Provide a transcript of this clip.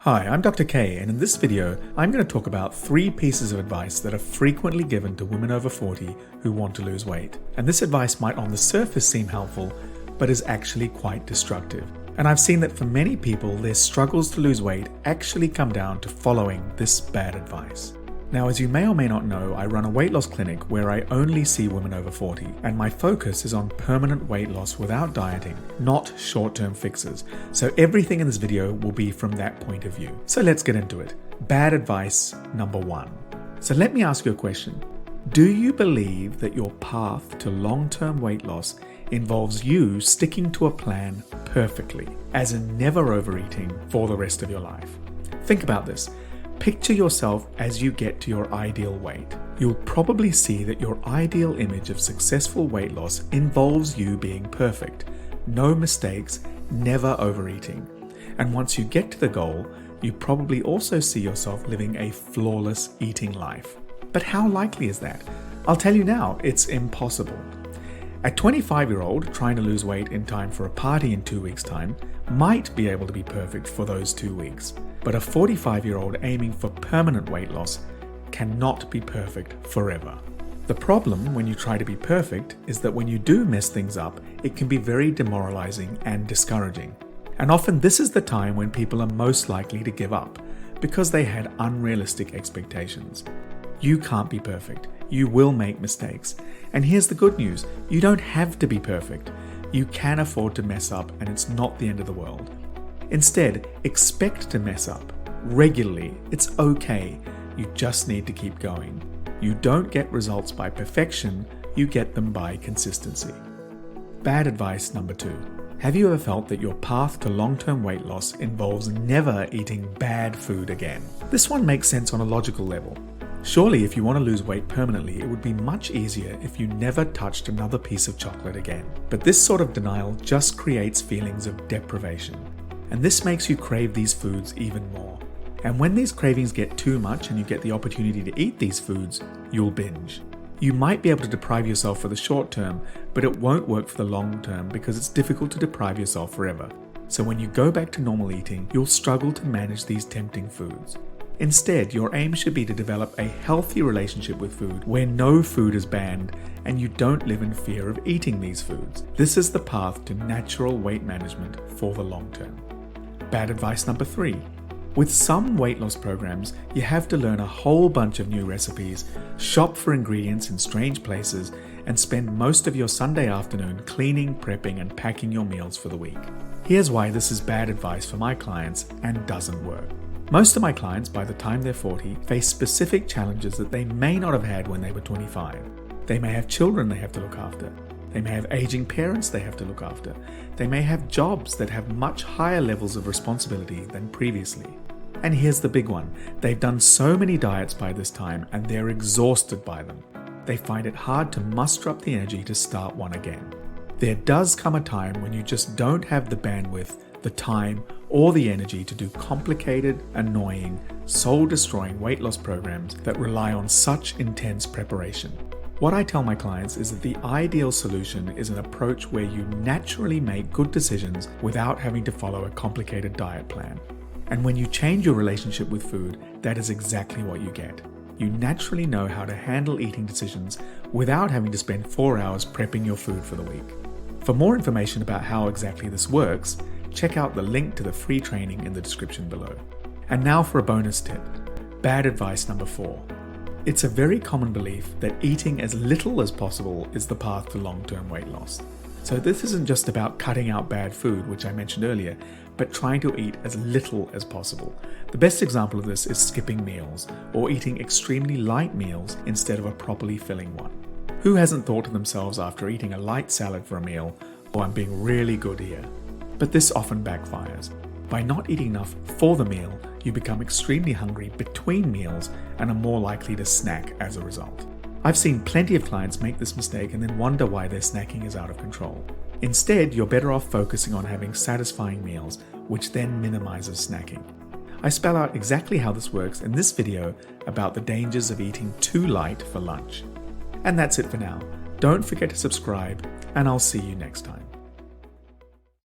Hi, I'm Dr. K, and in this video, I'm going to talk about 3 pieces of advice that are frequently given to women over 40 who want to lose weight. And this advice might on the surface seem helpful, but is actually quite destructive. And I've seen that for many people, their struggles to lose weight actually come down to following this bad advice. Now, as you may or may not know, I run a weight loss clinic where I only see women over 40, and my focus is on permanent weight loss without dieting, not short-term fixes. So everything in this video will be from that point of view. So let's get into it. Bad advice number 1. So let me ask you a question. Do you believe that your path to long-term weight loss involves you sticking to a plan perfectly, as in never overeating for the rest of your life? Think about this. Picture yourself as you get to your ideal weight. You'll probably see that your ideal image of successful weight loss involves you being perfect, no mistakes, never overeating. And once you get to the goal, you probably also see yourself living a flawless eating life. But how likely is that? I'll tell you now, it's impossible. A 25-year-old trying to lose weight in time for a party in 2 weeks' time might be able to be perfect for those 2 weeks. But a 45-year-old aiming for permanent weight loss cannot be perfect forever. The problem when you try to be perfect is that when you do mess things up, it can be very demoralizing and discouraging. And often this is the time when people are most likely to give up because they had unrealistic expectations. You can't be perfect. You will make mistakes. And here's the good news. You don't have to be perfect. You can afford to mess up, and it's not the end of the world. Instead, expect to mess up regularly. It's okay. You just need to keep going. You don't get results by perfection, you get them by consistency. Bad advice number 2. Have you ever felt that your path to long-term weight loss involves never eating bad food again? This one makes sense on a logical level. Surely, if you want to lose weight permanently, it would be much easier if you never touched another piece of chocolate again. But this sort of denial just creates feelings of deprivation. And this makes you crave these foods even more. And when these cravings get too much and you get the opportunity to eat these foods, you'll binge. You might be able to deprive yourself for the short term, but it won't work for the long term because it's difficult to deprive yourself forever. So when you go back to normal eating, you'll struggle to manage these tempting foods. Instead, your aim should be to develop a healthy relationship with food where no food is banned and you don't live in fear of eating these foods. This is the path to natural weight management for the long term. Bad advice number 3. With some weight loss programs, you have to learn a whole bunch of new recipes, shop for ingredients in strange places, and spend most of your Sunday afternoon cleaning, prepping, and packing your meals for the week. Here's why this is bad advice for my clients and doesn't work. Most of my clients, by the time they're 40, face specific challenges that they may not have had when they were 25. They may have children they have to look after. They may have aging parents they have to look after. They may have jobs that have much higher levels of responsibility than previously. And here's the big one. They've done so many diets by this time and they're exhausted by them. They find it hard to muster up the energy to start one again. There does come a time when you just don't have the bandwidth, the time, or the energy to do complicated, annoying, soul-destroying weight loss programs that rely on such intense preparation. What I tell my clients is that the ideal solution is an approach where you naturally make good decisions without having to follow a complicated diet plan. And when you change your relationship with food, that is exactly what you get. You naturally know how to handle eating decisions without having to spend 4 hours prepping your food for the week. For more information about how exactly this works, check out the link to the free training in the description below. And now for a bonus tip. Bad advice number 4. It's a very common belief that eating as little as possible is the path to long-term weight loss. So this isn't just about cutting out bad food, which I mentioned earlier, but trying to eat as little as possible. The best example of this is skipping meals or eating extremely light meals instead of a properly filling one. Who hasn't thought to themselves after eating a light salad for a meal, "Oh, I'm being really good here"? But this often backfires. By not eating enough for the meal, you become extremely hungry between meals and are more likely to snack as a result. I've seen plenty of clients make this mistake and then wonder why their snacking is out of control. Instead, you're better off focusing on having satisfying meals, which then minimizes snacking. I spell out exactly how this works in this video about the dangers of eating too light for lunch. And that's it for now. Don't forget to subscribe, and I'll see you next time.